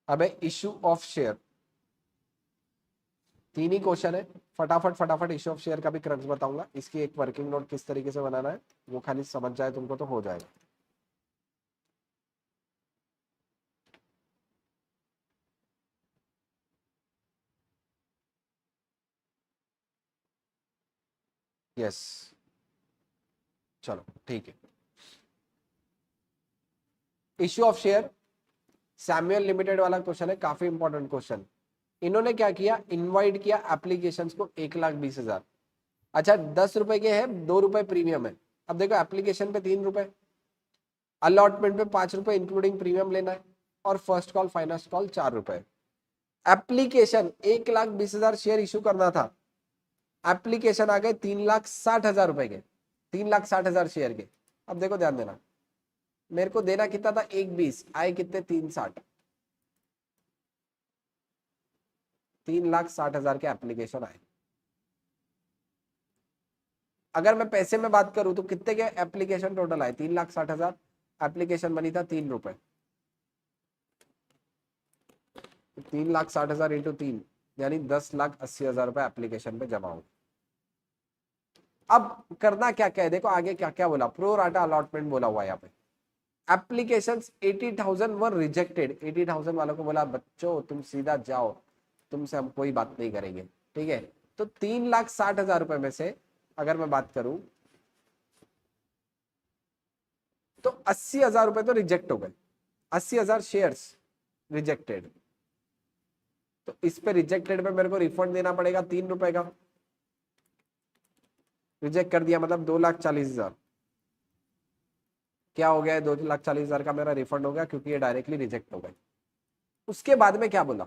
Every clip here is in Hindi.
अबे इशू ऑफ शेयर, तीन ही क्वेश्चन है, फटाफट फटाफट इशू ऑफ शेयर का भी क्रक्स बताऊंगा, इसकी एक वर्किंग नोट किस तरीके से बनाना है वो खाली समझ जाए तुमको तो हो जाएगा। यस, चलो ठीक है। Issue of share Samuel limited वाला क्वेश्चन है, काफी इंपॉर्टेंट क्वेश्चन। इन्होंने क्या किया, इनवाइट किया एप्लीकेशंस को 1,20,000। अच्छा 10 रुपए के है, 2 रुपए प्रीमियम है। अब देखो एप्लीकेशन पे 3 रुपए, अलॉटमेंट पे 5 रुपए इंक्लूडिंग प्रीमियम लेना है, और फर्स्ट कॉल फाइनेंस कॉल 4 रुपए। एप्लीकेशन 1,20,000 शेयर इशू करना था, एप्लीकेशन आ गए 3,60,000 रुपए के, 3,60,000 शेयर के। अब देखो ध्यान देना, मेरे को देना कितना था, 1,20, आए कितने, 3,60, 3,60,000 के एप्लीकेशन आए। अगर मैं पैसे में बात करूं तो कितने के एप्लीकेशन टोटल आए, 3,60,000, एप्लीकेशन बनी था 3 रुपए, 3,60,000 इंटू 3 यानी 10,80,000 रुपए एप्लीकेशन पे जमा हो। अब करना क्या क्या है, देखो आगे क्या क्या बोला, प्रो राटा अलॉटमेंट बोला हुआ है यहाँ पे। एप्लीकेशंस 80,000 वर रिजेक्टेड, 80,000 वालों को बोला बच्चों तुम सीधा जाओ, तुमसे हम कोई बात नहीं करेंगे, ठीक है। तो 3,60,000 रुपए में से अगर मैं बात करूं तो 80,000 रुपए तो रिजेक्ट हो गए, 80,000 शेयर्स रिजेक्टेड। तो इस पे रिजेक्टेड पे मेरे को रिफंड देना पड़ेगा 3 रुपए का, रिजेक्ट कर दिया मतलब 2,40,000। क्या हो गया है, 2,40,000 का मेरा रिफंड हो गया क्योंकि ये डायरेक्टली रिजेक्ट हो गए। उसके बाद में क्या बोला,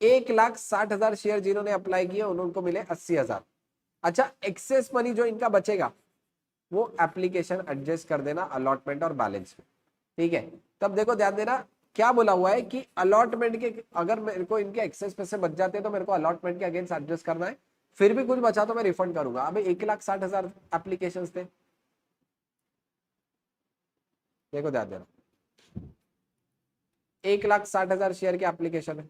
1,60,000 शेयर जिन्होंने अप्लाई किए उनको मिले 80,000। अच्छा एक्सेस मनी जो इनका बचेगा वो एप्लीकेशन एडजस्ट कर देना अलॉटमेंट और बैलेंस में, ठीक है। तब देखो ध्यान देना, क्या बोला हुआ है कि अलॉटमेंट के अगर मेरे को इनके एक्सेस पैसे बच जाते हैं तो मेरे को अलॉटमेंट के अगेंस्ट एडजस्ट करना है, फिर भी कुछ बचा तो मैं रिफंड करूंगा। अभी 1,60,000 एप्लीकेशन थे, देखो ध्यान देना, 1,60,000 शेयर के एप्लीकेशन है,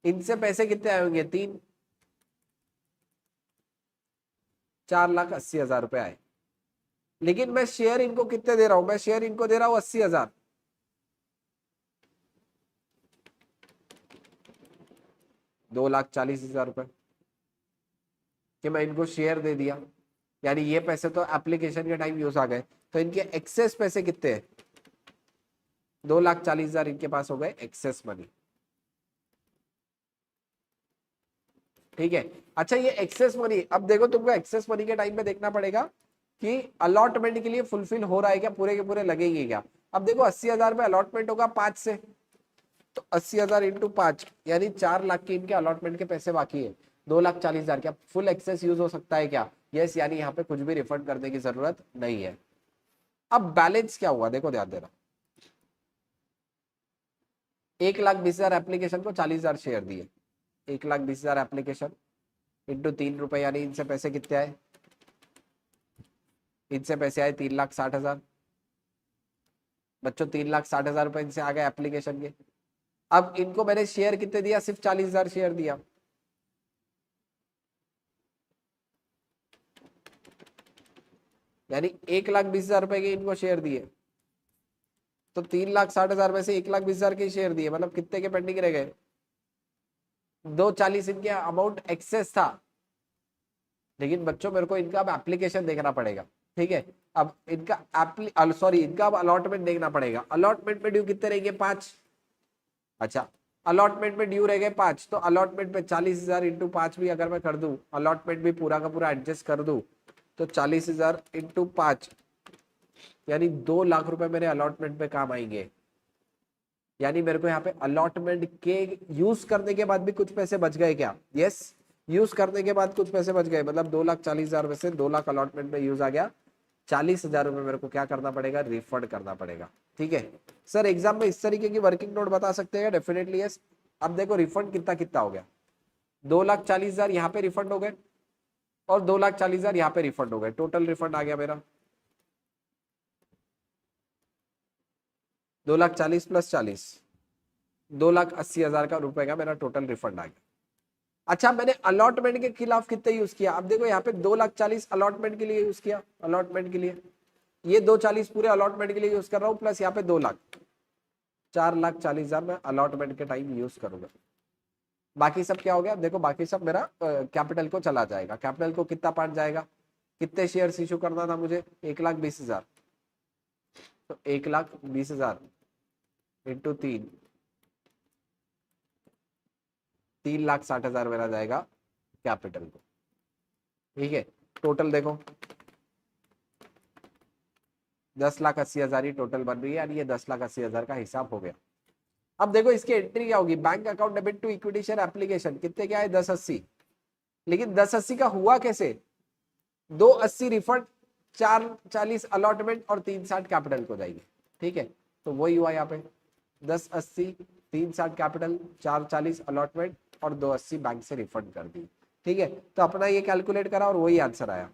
इनसे पैसे कितने आए होंगे, 4,80,000 रुपए आए। लेकिन मैं शेयर इनको कितने दे रहा हूं, मैं शेयर इनको दे रहा हूं 80,000, 2,40,000 रुपए कि मैं इनको शेयर दे दिया, यानी ये पैसे तो एप्लीकेशन के टाइम यूज आ गए। तो इनके एक्सेस पैसे कितने हैं, 2,40,000 इनके पास हो गए एक्सेस मनी, ठीक है। अच्छा ये एक्सेस मनी, अब देखो तुमको एक्सेस मनी के टाइम पे देखना पड़ेगा कि अलॉटमेंट के लिए फुलफिल हो रहा है क्या, पूरे के पूरे लगेंगे क्या। अब देखो 80,000 पे अलॉटमेंट होगा 5 से, तो 80,000 इंटू 5 यानी 4 लाख के इनके अलॉटमेंट के पैसे बाकी है, 2,40,000। क्या फुल एक्सेस यूज हो सकता है क्या, यस, यानी यहाँ पे कुछ भी रिफंड करने की जरूरत नहीं है। अब बैलेंस क्या हुआ, देखो ध्यान देना, 1,20,000 एप्लीकेशन को 40,000 शेयर दिए, 1,20,000 एप्लीकेशन इंटू 3 रुपए यानी इनसे पैसे कितने आए, इनसे पैसे आए 3,60,000। बच्चों 3,60,000 रुपए इनसे आ गए एप्लीकेशन के। अब इनको मैंने शेयर कितने दिया, सिर्फ 40,000 शेयर दिया, यानी 1,20,000 रुपए के इनको शेयर दिए। तो 3,60,000 में से 1,20,000 के शेयर दिए, मतलब कितने के पेंडिंग रह गए, 2,40 इनके अमाउंट एक्सेस था। लेकिन बच्चों मेरे को इनका अब एप्लीकेशन देखना पड़ेगा, ठीक है। अब इनका सॉरी इनका अब अलॉटमेंट देखना पड़ेगा, अलॉटमेंट में ड्यू कितने रहेंगे, 5। अच्छा अलॉटमेंट में ड्यू रह गए 5, तो अलॉटमेंट में 40,000 इंटू 5 भी अगर मैं कर दूं, अलॉटमेंट भी पूरा का पूरा एडजस्ट कर दूं, तो 40,000 इंटू 5 यानी 2 लाख रुपए मेरे अलॉटमेंट पे काम आएंगे। यानी मेरे को यहाँ पे अलॉटमेंट के यूज करने के बाद भी कुछ पैसे बच गए क्या, यस, यूज करने के बाद कुछ पैसे बच गए, मतलब 2,40,000 में से 2 लाख अलॉटमेंट में यूज आ गया, 40,000 रुपए मेरे को क्या करना पड़ेगा, रिफंड करना पड़ेगा, ठीक है। सर एग्जाम में इस तरीके की वर्किंग नोट बता सकते हैं, डेफिनेटली यस। अब देखो रिफंड कितना कितना हो गया, 2,40,000 यहाँ पे रिफंड हो गए और 2,40,000 यहाँ पे रिफंड हो गए, टोटल रिफंड आ गया मेरा 2,40,000 प्लस 40, 2,80,000 का रुपए का मेरा टोटल रिफंड आ गया। अच्छा, मैंने अलॉटमेंट के खिलाफ कितने यूज किया, अब देखो यहाँ पे 2,40,000 अलॉटमेंट के लिए यूज किया, अलॉटमेंट के लिए ये 2,40,000 पूरे अलॉटमेंट के लिए यूज कर रहा हूँ, प्लस यहाँ पे 2 लाख, 4,40,000 मैं अलॉटमेंट के टाइम यूज करूंगा। बाकी सब क्या हो गया, देखो बाकी सब मेरा कैपिटल को चला जाएगा। कैपिटल को कितना पार्ट जाएगा, कितने शेयर्स इशू करना था मुझे, 1,20,000, तो 1,20,000 इंटू 3, 3,60,000 मेरा जाएगा कैपिटल को। ठीक है, टोटल देखो 10,80,000 ही टोटल बन रही है, यानी ये 10,80,000 का हिसाब हो गया। अब देखो इसकी एंट्री क्या होगी, bank account debit to equity share application, कितने क्या है 10,80, लेकिन 10,80 का हुआ कैसे, 2,80 रिफंड, 4,40 अलॉटमेंट और 3,60 कैपिटल को जाएगी। ठीक है, तो वही हुआ यहाँ पे 10,80, 3,60 कैपिटल, 4,40 अलॉटमेंट और 2,80 बैंक से रिफंड कर दी। ठीक है, तो अपना ये कैलकुलेट करा और वही आंसर आया।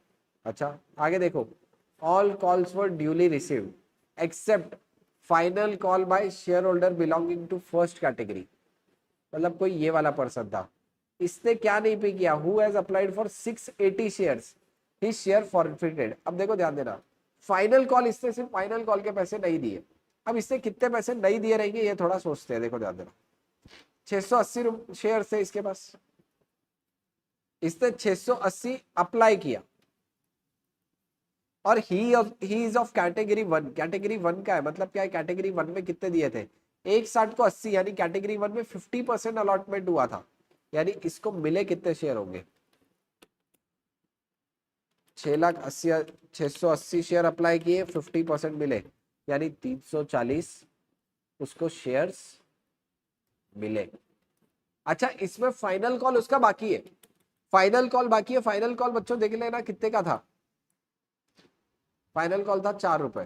अच्छा आगे देखो, all calls were duly received except final call by shareholder belonging to first category, मतलब कोई ये वाला पर्सन था, इसने क्या नहीं पे किया, who has applied for 680 shares, his share forfeited. अब देखो ध्यान देना, फाइनल कॉल, इसने सिर्फ फाइनल कॉल के पैसे नहीं दिए, अब इससे कितने पैसे नहीं दिए रहेंगे ये थोड़ा सोचते हैं। देखो ध्यान देना, 680 शेयर थे इसके पास, इसने 680 अप्लाई किया और he is of category 1, category 1 का है, मतलब क्या है, कैटेगरी 1 में कितने दिए थे, 1,60 को 80, यानी कैटेगरी 1 में 50% अलॉटमेंट हुआ था, यानी इसको मिले कितने शेयर होंगे, 680 शेयर अप्लाई किए, 50% मिले, यानी 340 उसको शेयर्स मिले। अच्छा, इसमें फाइनल कॉल उसका बाकी है, फाइनल कॉल बाकी है, फाइनल कॉल बच्चों देख लेना कितने का था, फाइनल कॉल था 4 रुपए।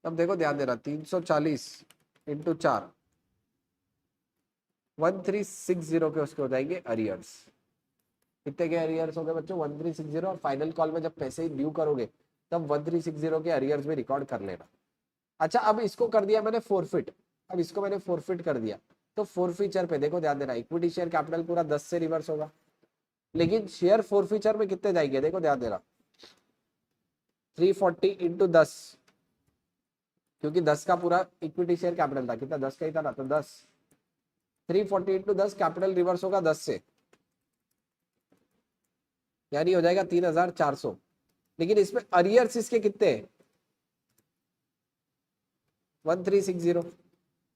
अब देखो ध्यान देना, 340 इंटू 4, 1360 के उसके हो जाएंगे अरियर्स। कितने के अरियर्स हो गए बच्चों, 1360, और फाइनल कॉल में जब पैसे ही ड्यू करोगे तब 1360 के अरियर्स में रिकॉर्ड कर लेना। अच्छा, अब इसको कर दिया मैंने फोरफिट, अब इसको मैंने फोरफिट कर दिया, तो फोरफीचर पे देखो ध्यान देना, इक्विटी शेयर कैपिटल पूरा 10 से रिवर्स होगा, लेकिन शेयर फोरफीचर में कितने जाएंगे, देखो ध्यान देना, 340 इंटू 10, क्योंकि 10 का पूरा इक्विटी शेयर कैपिटल था, कितना 10 का ही था ना, तो 10, 340 इंटू 10, कैपिटल रिवर्स होगा 10 से, यानी हो जाएगा 3,400, लेकिन इसमें अरियर्स इसके कितने हैं, 1360,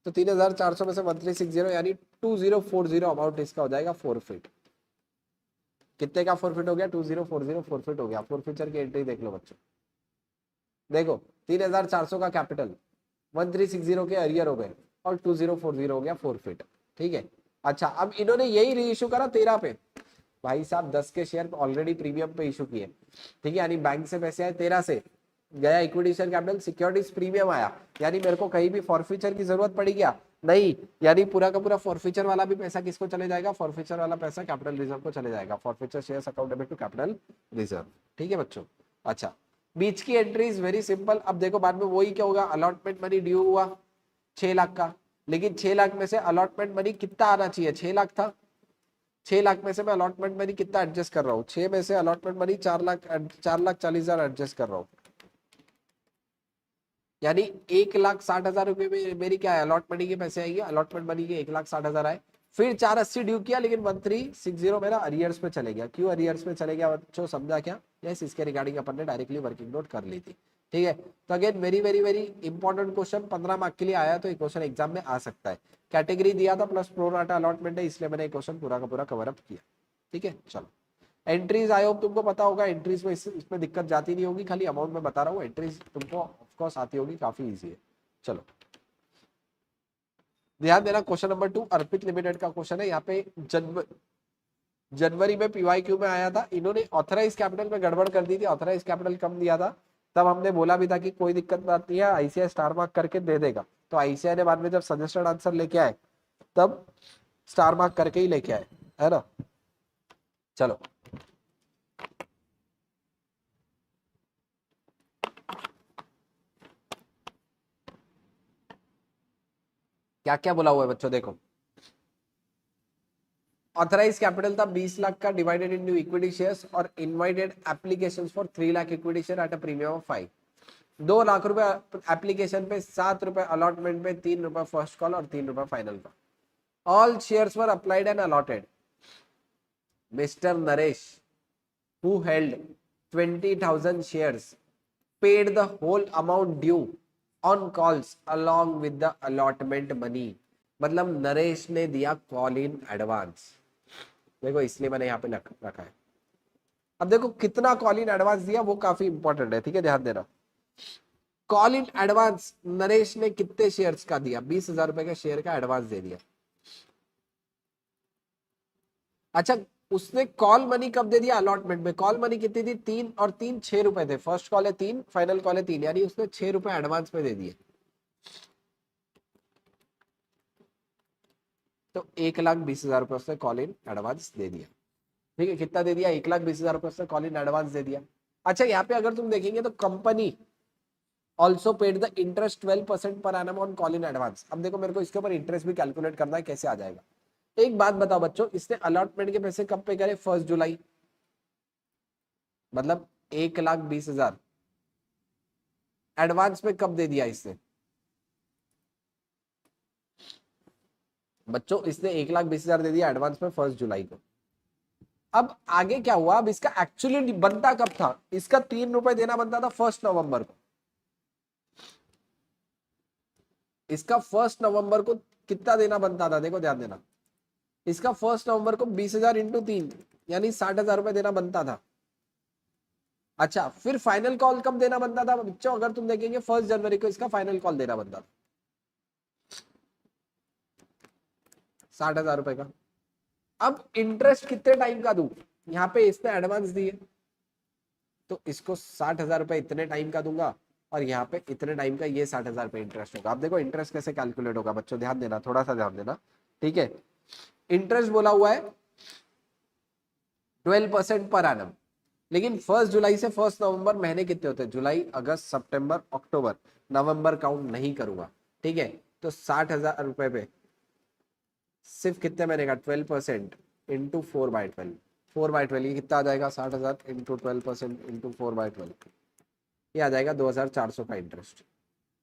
तो 3,400 में से 1360 यानी 2040 अमाउंट इसका हो जाएगा फोरफिट। कितने का फोरफिट हो गया, 2040 फोरफिट हो गया। फोरफिचर की एंट्री देख लो बच्चों, देखो 3,400 का कैपिटल, 1360 के अरियर हो गए और 2040 हो गया फोरफिट। ठीक है, अच्छा अब इन्होंने यही री इशू करा 13 पे, भाई साहब 10 के शेयर ऑलरेडी प्रीमियम पे इशू किए। ठीक है, यानी बैंक से पैसे आए 13 से, गया equity share capital, securities premium आया, यानी मेरे को कहीं भी फॉरफीचर की जरूरत पड़ी क्या, नहीं, यानी पूरा का पूरा फॉरफीचर वाला भी पैसा किसको चले जाएगा, फॉरफीचर वाला पैसा कैपिटल रिजर्व को चले जाएगा, forfeiture shares account debit to capital reserve. ठीक है बच्चों, अच्छा बीच की एंट्री इज वेरी सिंपल। अब देखो बाद में वही क्या होगा, अलॉटमेंट मनी ड्यू हुआ 6 लाख का, लेकिन 6 लाख में से अलॉटमेंट मनी कितना आना चाहिए, 6 लाख था, 6 लाख में से मैं अलॉटमेंट मनी कितना एडजस्ट कर रहा हूँ, 6 में से अलॉटमेंट मनी 4,40,000 एडजस्ट कर रहा हूँ, यानी 1,60,000 रुपए में मेरी क्या है, अलॉट मनी के पैसे आएंगे, अलॉटमेंट मनी के 1,60,000 आए, फिर 480 ड्यू किया, लेकिन 1360 मेरा अरियर्स पे चले गया। क्यों अरियर्स में चले गया बच्चों, समझा क्या, यस इसके रिगार्डिंग अपन ने डायरेक्टली वर्किंग नोट कर ली थी। ठीक है, तो again very very very important question, 15 mark के लिए आया, तो ये क्वेश्चन एग्जाम में आ सकता है। कैटेगरी दिया था प्लस प्रोराटा अलॉटमेंट है, इसलिए मैंने क्वेश्चन पूरा का पूरा कवर अप किया। ठीक है, चलो एंट्रीज आई होप तुमको पता होगा, एंट्रीज में इसमें दिक्कत जाती नहीं होगी, खाली अमाउंट में बता रहा हूँ, एंट्रीज तुमको ऑफकोर्स आती होगी, काफी इजी है। चलो ध्यान देना, क्वेश्चन नंबर 2 अर्पित लिमिटेड का क्वेश्चन है। यहाँ पे जनवरी में पीवाईक्यू में आया था, इन्होंने ऑथराइज कैपिटल में गड़बड़ कर दी थी, ऑथराइज कैपिटल कम दिया था, तब हमने बोला भी था कि कोई दिक्कत बात नहीं है, आईसीआई स्टार मार्क करके दे देगा, तो आईसीआई ने बाद में जब सजेस्टेड आंसर लेके आए तब स्टार मार्क करके ही लेके आए, है ना। चलो क्या क्या बोला हुआ है बच्चों, देखो ऑथराइज कैपिटल था 20 लाख का डिवाइडेड इनटू इक्विटी शेयर्स और invited applications for 3 lakh equity share at a premium of 5। 2 lakh रुपए एप्लीकेशन पे, 7 रुपए अलॉटमेंट पे, 3 रुपए फर्स्ट कॉल और 3 रुपए फाइनल का। All shares were applied and allotted. Mister Naresh who held 20,000 shares paid the whole amount due on calls along with the allotment money। मतलब नरेश ने दिया कॉल इन एडवांस। देखो इसलिए मैंने यहाँ पे रखा है। अब देखो कितना कॉल इन एडवांस दिया वो काफी इंपॉर्टेंट है, ठीक है, ध्यान देना। कॉल इन एडवांस नरेश ने कितने शेयर्स का दिया, 20,000 रुपए का शेयर का एडवांस दे दिया। अच्छा, उसने कॉल मनी कब दे दिया, अलॉटमेंट में। कॉल मनी कितनी थी, 3 और 3 6 रुपए थे। फर्स्ट कॉल है 3, फाइनल कॉल है 3, यानी उसने 6 रुपए एडवांस में दे दिए। तो 1,20,000 रुपए उसने कॉल इन एडवांस दे दिया। ठीक है, कितना दे दिया, 1,20,000 रुपए उसने कॉल इन एडवांस दे दिया। अच्छा, यहाँ पे अगर तुम देखेंगे तो company also paid the interest 12% per annum on call in advance. अब देखो मेरे को इसके ऊपर इंटरेस्ट भी कैलकुलेट करना है, कैसे आ जाएगा। एक बात बताओ बच्चों, इसने अलॉटमेंट के पैसे कब पे करे, 1 जुलाई। मतलब 1,20,000 एडवांस में कब दे दिया इसने बच्चों, इसने 1,20,000 दे दिया एडवांस में 1 जुलाई को। अब आगे क्या हुआ, अब इसका एक्चुअली बनता कब था, इसका 3 रुपए देना बनता था 1 नवंबर को। इसका 1 नवंबर को कितना देना बनता था, देखो ध्यान देना। इसका 1 नवंबर को 20,000 इंटू 3 यानी 60,000 रुपए देना बनता था। अच्छा, फिर फाइनल कॉल कब देना बनता था बच्चों, अगर तुम देखेंगे 1 जनवरी को इसका फाइनल कॉल देना बनता था 60,000 रुपए का। अब इंटरेस्ट कितने टाइम का दूं, यहाँ पे इसने एडवांस दिए तो इसको 60,000 रुपए इतने टाइम का दूंगा और यहाँ पे इतने टाइम का ये 60,000 रुपए इंटरेस्ट होगा। अब देखो इंटरेस्ट कैसे कैलकुलेट होगा बच्चों, ध्यान देना, थोड़ा सा ध्यान देना, ठीक है। इंटरेस्ट बोला हुआ है 12% पर एनम, लेकिन 1 जुलाई से 1 नवंबर महीने कितने होते हैं, जुलाई अगस्त सितंबर अक्टूबर, नवंबर काउंट नहीं करूंगा, ठीक है। तो 60,000 रुपए पे सिर्फ कितने महीने का, 12% इंटू 4/12, 4/12 ये कितना आ जाएगा, 60,000 इंटू 12% इंटू 4/12, ये आ जाएगा 2,400 का इंटरेस्ट।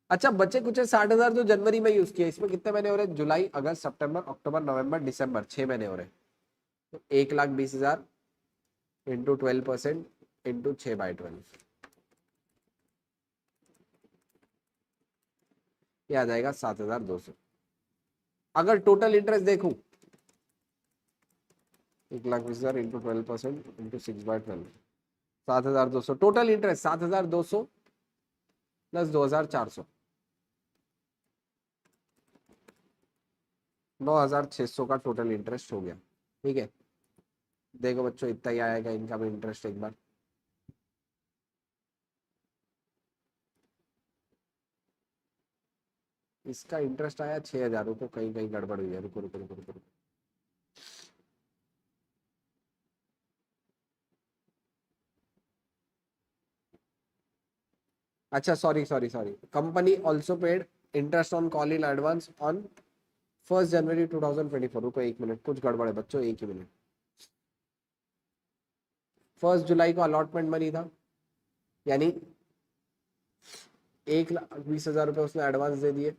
अच्छा, बचे कुछ 60,000 जो जनवरी में यूज किया, इसमें कितने महीने हो रहे हैं, जुलाई अगस्त सितंबर अक्टूबर नवंबर दिसंबर, 6 महीने हो रहे हैं। तो 1,20,000 इंटू 12% इंटू 6/12, ये आ जाएगा 7,200। अगर टोटल इंटरेस्ट देखूं, 1,20,000 into 12% into 6/12, 7,200 total interest, 7,200 plus 2,400, 9,600 का टोटल इंटरेस्ट हो गया, ठीक है। देखो बच्चों इतना ही आएगा इनका भी इंटरेस्ट एक बार। इसका इंटरेस्ट आया 6,000, रुको कहीं कहीं गड़बड़ हुई है, रुको रुको रुको रुको, रुको। अच्छा sorry sorry sorry, company also paid interest on call in advance on 1 जनवरी 2024। रुको 1 मिनट, कुछ गड़बड़ है बच्चों, 1 ही मिनट। 1 जुलाई को अलॉटमेंट मनी था, यानी 1,20,000 रुपए उसने एडवांस दे दिए।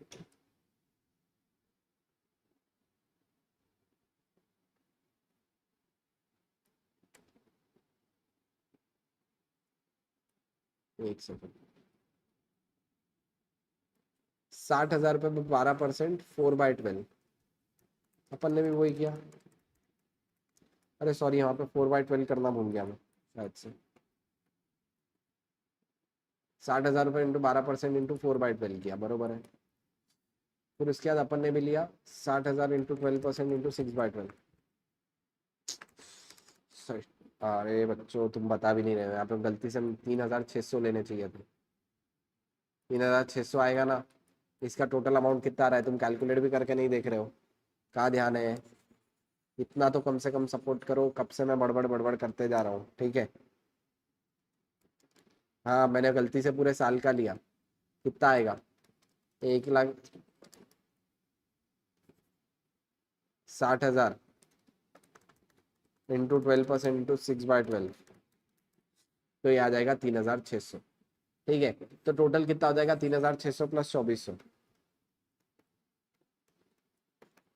एक सेकंड, 60,000 रुपए में 12%, 4/12, अपन ने भी वही किया। अरे सॉरी, यहाँ पे 4/12 करना भूल गया मैं शायद से। 60,000 रुपए इंटू 12% इंटू 4/12 किया, बरोबर है। फिर उसके बाद अपन ने भी लिया 60,000 इंटू 12% इंटू 6/12। अरे बच्चों तुम बता भी नहीं रहे हो, यहाँ पे गलती से 3,600 लेने चाहिए थे। 3,600 आएगा ना, इसका टोटल अमाउंट कितना आ रहा है, तुम कैलकुलेट भी करके नहीं देख रहे हो, कहाँ ध्यान है। इतना तो कम से कम सपोर्ट करो, कब से मैं बड़बड़ बड़बड़ करते जा रहा हूँ, ठीक है। हाँ मैंने गलती से पूरे साल का लिया, कितना आएगा, 1,00,000। 60,000 इंटू 12% इंटू 6/12, तो ये आ जाएगा 3,600। ठीक है, तो टोटल कितना हो जाएगा 3,600 प्लस 2,400।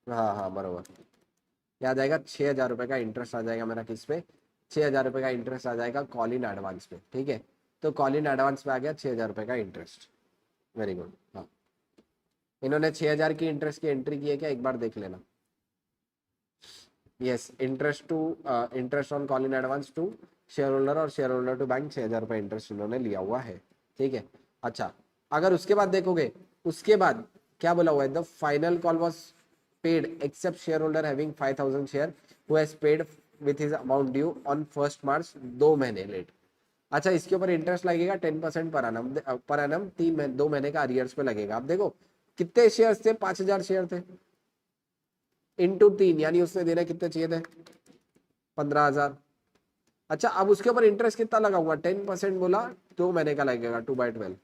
हाँ हाँ बराबर, ये आ जाएगा 6,000 रुपये का इंटरेस्ट आ जाएगा मेरा किस पे, 6,000 रुपये का इंटरेस्ट आ जाएगा कॉल इन एडवांस पे। ठीक है, तो कॉल इन एडवांस पे आ गया 6,000 रुपये का इंटरेस्ट। Very good. हाँ, इन्होंने 6,000 की इंटरेस्ट की एंट्री की है क्या, एक बार देख लेना। Yes, interest on call in advance to shareholder और शेयर होल्डर टू बैंक, 6,000 रुपये इंटरेस्ट इन्होंने लिया हुआ है। ठीक है, अच्छा अगर उसके बाद देखोगे, उसके बाद क्या बोला हुआ है, the final call was paid except shareholder having 5,000 share who has paid with his amount due on 1 March, 2 महीने लेट। अच्छा, इसके ऊपर इंटरेस्ट लगेगा 10% पर एनम 2 महीने का अरियर्स पे लगेगा। अब देखो कितने शेयर थे, 5,000 शेयर थे इंटू 3, यानी उसने देना कितने चाहिए थे, 15,000। अच्छा, अब उसके ऊपर इंटरेस्ट कितना लगा हुआ, 10% बोला, 2 महीने का लगेगा 2/12,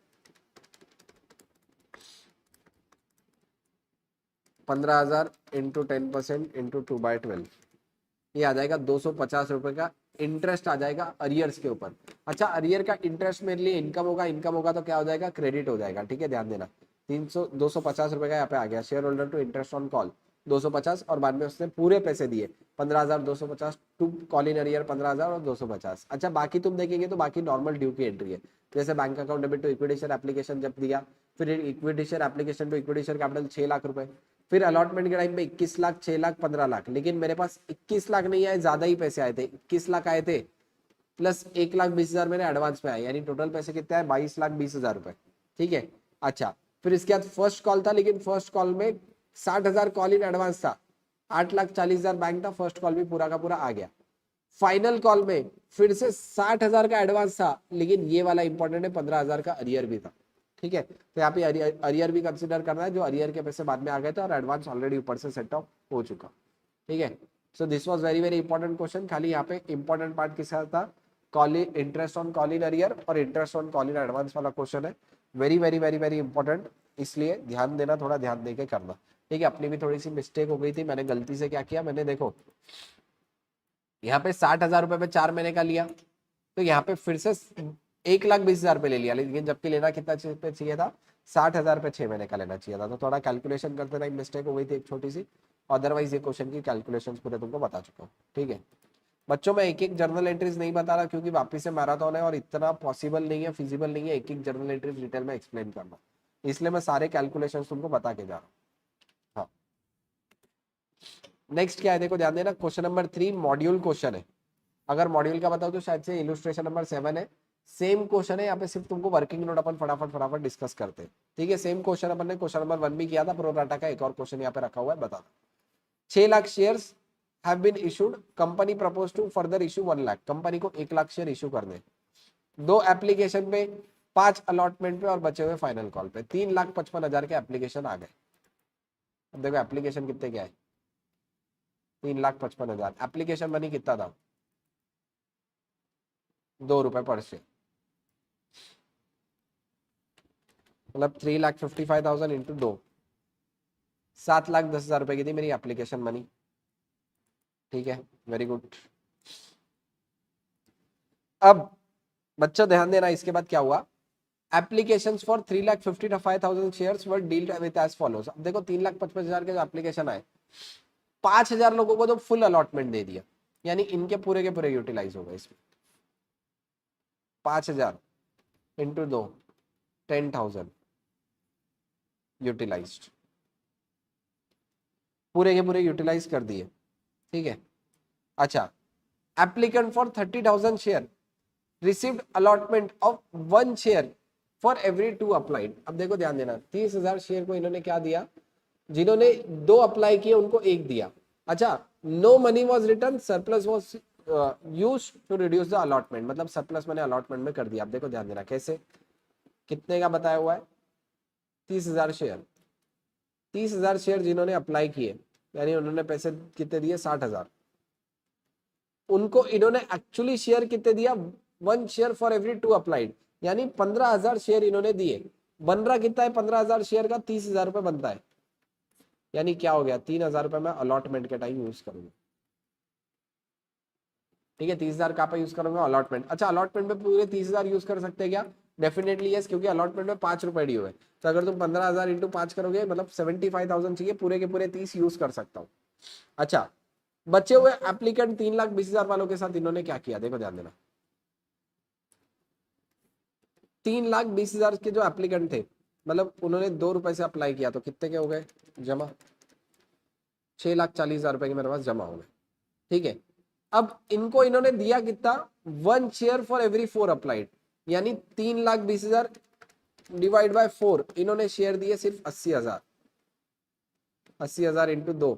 15,000 इंटू 10% इंटू 2/12, ये आ जाएगा 250 रुपए का इंटरेस्ट आ जाएगा अरियर्स के ऊपर। अच्छा, अरियर का इंटरेस्ट मेरे लिए इनकम होगा, इनकम होगा तो क्या हो जाएगा, क्रेडिट हो जाएगा। ठीक है, ध्यान देना, 250 रुपए का यहाँ पे आ गया, shareholder to interest on call 250, और बाद में उसने पूरे पैसे दिए 15,250 टू कॉल इन अरियर 15,000 और 250। अच्छा, बाकी तुम देखेंगे तो बाकी नॉर्मल ड्यू की एंट्री है, जैसे bank account debit to equity share application जब दिया, फिर equity share application to equity share capital 6,00,000 रुपए, फिर अलॉटमेंट के टाइम पे 21 लाख, 6 लाख, 15 लाख, लेकिन मेरे पास 21 लाख नहीं आए, ज्यादा ही पैसे आए थे, 21 लाख आए थे प्लस 1,20,000 मेरे एडवांस में आए, यानी टोटल पैसे कितने आए, 22,20,000 रुपए। ठीक है, अच्छा फिर इसके बाद फर्स्ट कॉल था, लेकिन फर्स्ट कॉल में 60,000 कॉल इन एडवांस था, 8,40,000 बैंक था, फर्स्ट कॉल भी पूरा का पूरा आ गया। फाइनल कॉल में फिर से 60,000 का एडवांस था, लेकिन ये वाला इंपॉर्टेंट है, 15,000 का अरियर भी था। ठीक है, तो यहाँ पे अरियर भी कंसिडर करना है, जो अरियर के पैसे बाद में आ गए थे और एडवांस ऑलरेडी ऊपर से सेट ऑफ हो चुका। ठीक है, so this was very very important question. खाली यहाँ पे इंपॉर्टेंट पार्ट किसका था, call interest on call in arrear और interest on call in advance वाला क्वेश्चन है, very very very very important, इसलिए ध्यान देना, थोड़ा ध्यान देके करना। ठीक है, अपनी भी थोड़ी सी मिस्टेक हो गई थी, मैंने गलती से क्या किया, मैंने देखो यहाँ पे 60,000 रुपए पे 4 महीने का लिया, तो यहाँ पे फिर से 1,20,000 पे ले लिया, लेकिन जबकि लेना कितना पे चाहिए था, 60,000 पे 6 महीने का लेना चाहिए था। तो थोड़ा कैलकुलेशन करते टाइम मिस्टेक हो गई थी एक छोटी सी, अदरवाइज ये क्वेश्चन की कैलकुलेशन पूरे तुमको बता चुका हूँ। ठीक है बच्चों, मैं एक एक जर्नल एंट्रीज नहीं बता रहा, क्योंकि वापिस से मैराथन है और इतना पॉसिबल नहीं है, फिजिबल नहीं है एक एक जर्नल एंट्रीज डिटेल में एक्सप्लेन करना, इसलिए मैं सारे कैलकुलेशन तुमको बता के जा रहा हूँ। हाँ, नेक्स्ट क्या है, देखो ध्यान देना, क्वेश्चन नंबर 3 मॉड्यूल क्वेश्चन है। अगर मॉड्यूल का बताओ तो शायद से इलस्ट्रेशन नंबर 7 है, सेम क्वेश्चन है, यहाँ पे सिर्फ तुमको वर्किंग नोट अपन फटाफट फटाफट डिस्कस करते हैं। ठीक है, सेम क्वेश्चन अपन ने क्वेश्चन नंबर 1 भी किया था, प्रोराटा का एक और क्वेश्चन यहाँ पे रखा हुआ है, बता दो। 6 lakh shares have been issued, company propose to further issue 1 lakh, company को 1 लाख शेयर इशू करने, 2 एप्लीकेशन पे, 5 अलॉटमेंट पे और बचे हुए फाइनल कॉल पे, 3,55,000 के एप्लीकेशन आ गए। अब देखो एप्लीकेशन कितने क्या है, 3,55,000, एप्लीकेशन मनी कितना था, 2 रुपए पर शेयर, मतलब 3,55,000 इंटू 2, 7,10,000 रुपए की थी मेरी एप्लीकेशन मनी। ठीक है, वेरी गुड। अब बच्चों ध्यान देना, इसके बाद क्या हुआ, applications for 3,55,000 shares were dealt with as follows. अब देखो 3,55,000 के जो एप्लीकेशन आए, 5,000 लोगों को तो फुल अलॉटमेंट दे दिया, यानी इनके पूरे के पूरे यूटिलाइज हो गए इसमें, 5,000 इंटू 2, 10,000 यूटिलाइज्ड, पूरे के पूरे यूटिलाइज कर दिए। ठीक है, अच्छा applicant for 30,000 share received allotment of 1 share for every 2 applied. अब देखो ध्यान देना, 30,000 शेयर को इन्होंने क्या दिया, जिन्होंने 2 अप्लाई किए उनको 1 दिया। अच्छा, no money was return, surplus was use to reduce the allotment, मतलब सरप्लस मैंने अलॉटमेंट में कर दिया। अब देखो ध्यान देना कैसे, कितने का बताया हुआ है, 30,000 शेयर, 30,000 शेयर जिन्होंने अप्लाई किए, यानी उन्होंने पैसे कितने दिए, 60,000, उनको इन्होंने एक्चुअली शेयर कितने दिया, 1 शेयर फॉर एवरी 2 अप्लाइड, यानी 15,000 शेयर इन्होंने दिए। बन रहा कितना है 15,000 शेयर का, 30,000 रुपए बनता है। यानी क्या हो गया, 3,000 रुपये मैं अलॉटमेंट के टाइम यूज करूंगा। ठीक है, 30,000 कहाँ पे यूज करूंगा, अलॉटमेंट। अच्छा, अलॉटमेंट में पूरे 30,000 यूज कर सकते हैं क्या, डेफिनेटली यस, क्योंकि अलॉटमेंट में 5 रुपए ड्यू है। तो अगर तुम 15,000 इंटू 5 करोगे मतलब 75,000 चाहिए, पूरे के पूरे 30 यूज कर सकता हूँ। अच्छा, बचे हुए एप्लीकेंट 3,20,000 वालों के साथ इन्होंने क्या किया, देखो ध्यान देना। 3,20,000 के जो एप्लीकेंट थे, मतलब उन्होंने 2 रुपए से अप्लाई किया, तो कितने के हो गए जमा, 6,40,000 रुपए के मेरे पास जमा हो गए। ठीक है, अब इनको इन्होंने दिया कितना, 1 शेयर फॉर एवरी 4 अप्लाइड, यानी 3,20,000 डिवाइड बाय 4, इन्होंने शेयर दिए सिर्फ 80,000, 80,000 इंटू 2,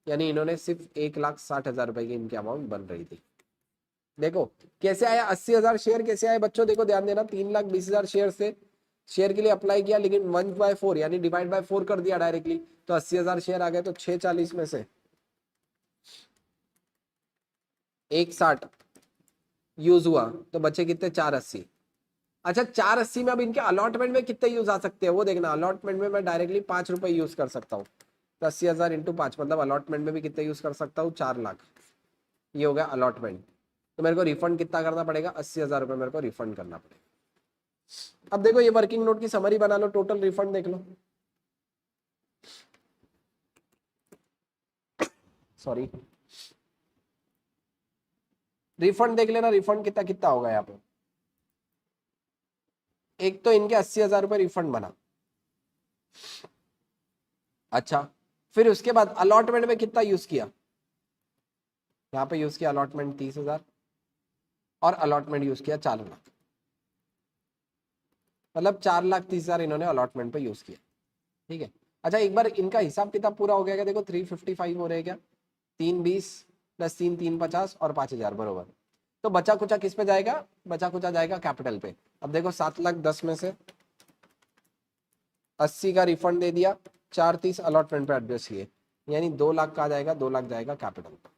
यानी इन्होंने सिर्फ 1,60,000 रुपए की इनकी अमाउंट बन रही थी। देखो कैसे आया 80,000 शेयर, कैसे आए बच्चों, देखो ध्यान देना, 3,20,000 शेयर से शेयर के लिए अप्लाई किया, लेकिन 1/4 यानी डिवाइड बाय 4 कर दिया डायरेक्टली, तो 80,000 शेयर आ गए। तो 640 में से 160 यूज हुआ, तो बचे कितने, 480। अच्छा, 480 में अब इनके अलॉटमेंट में कितने यूज आ सकते हैं वो देखना। अलॉटमेंट में मैं डायरेक्टली 5 रुपए यूज कर सकता हूँ, तो 80,000 इंटू 5, मतलब अलॉटमेंट में भी कितने यूज कर सकता हूँ, 4 लाख। ये हो गया अलॉटमेंट। तो मेरे को रिफंड कितना करना पड़ेगा, 80,000 रुपए मेरे को रिफंड करना पड़ेगा। अब देखो ये वर्किंग नोट की समरी बना लो, टोटल रिफंड देख लो, सॉरी, रिफंड देख लेना, रिफंड कितना कितना होगा यहाँ पे। एक तो इनके 80,000 रुपए रिफंड बना। अच्छा, फिर उसके बाद अलॉटमेंट में कितना यूज किया, यहाँ पे यूज किया अलॉटमेंट 30,000, और अलॉटमेंट यूज किया 4 लाख, मतलब 4,30,000 इन्होंने अलॉटमेंट पे यूज किया। ठीक है, अच्छा एक बार इनका हिसाब किताब पूरा हो गया क्या, देखो 355 हो रहे हैं क्या, 320 प्लस 3,50 और 5,000 बरोबर। तो बचा कुचा किस पे जाएगा, बचा कुचा जाएगा कैपिटल पे। अब देखो 7,10,000 में से 80 का रिफंड दे दिया, 430 अलॉटमेंट पे एडजस्ट किए, यानी 2 लाख का आ जाएगा, 2 लाख जाएगा कैपिटल पे।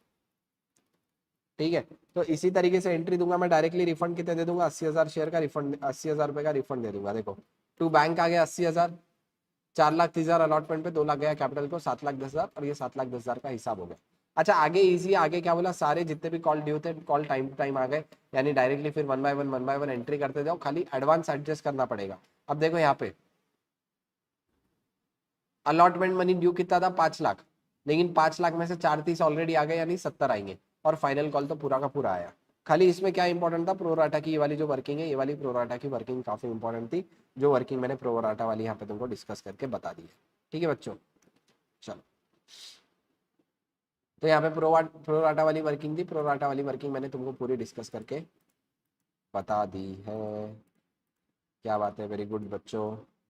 ठीक है, तो इसी तरीके से एंट्री दूंगा मैं, डायरेक्टली रिफंड कितने दे दूंगा, 80,000 शेयर का रिफंड, 80,000 रुपए का रिफंड दे दूंगा। देखो टू बैंक आ गया 80,000, 4,30,000 अलॉटमेंट पे, 2 लाख गया कैपिटल को, 7,10,000, और ये 7,10,000 का हिसाब हो गया। अच्छा आगे इजी, आगे क्या बोला, सारे जितने भी कॉल ड्यू थे कॉल टाइम टू टाइम आ गए, यानी डायरेक्टली फिर 1 बाय 1 एंट्री करते जाओ, खाली एडवांस एडजस्ट करना पड़ेगा। अब देखो यहाँ पे अलॉटमेंट मनी ड्यू कितना था, 5 लाख, लेकिन 5 लाख में से 430 ऑलरेडी आ गए, यानी 70 आएंगे, और फाइनल कॉल तो पूरा का पूरा आया। खाली इसमें क्या इंपॉर्टेंट था, प्रोराटा की ये वाली जो वर्किंग है, ये वाली प्रोराटा की वर्किंग काफी इंपॉर्टेंट थी, जो वर्किंग मैंने प्रोराटा वाली यहाँ पे तुमको डिस्कस करके बता दी है। ठीक है बच्चों, चलो, तो यहाँ पे प्रोराटा वाली वर्किंग थी, प्रोराटा वाली वर्किंग मैंने तुमको पूरी डिस्कस करके बता दी है। क्या बात है, वेरी गुड बच्चों।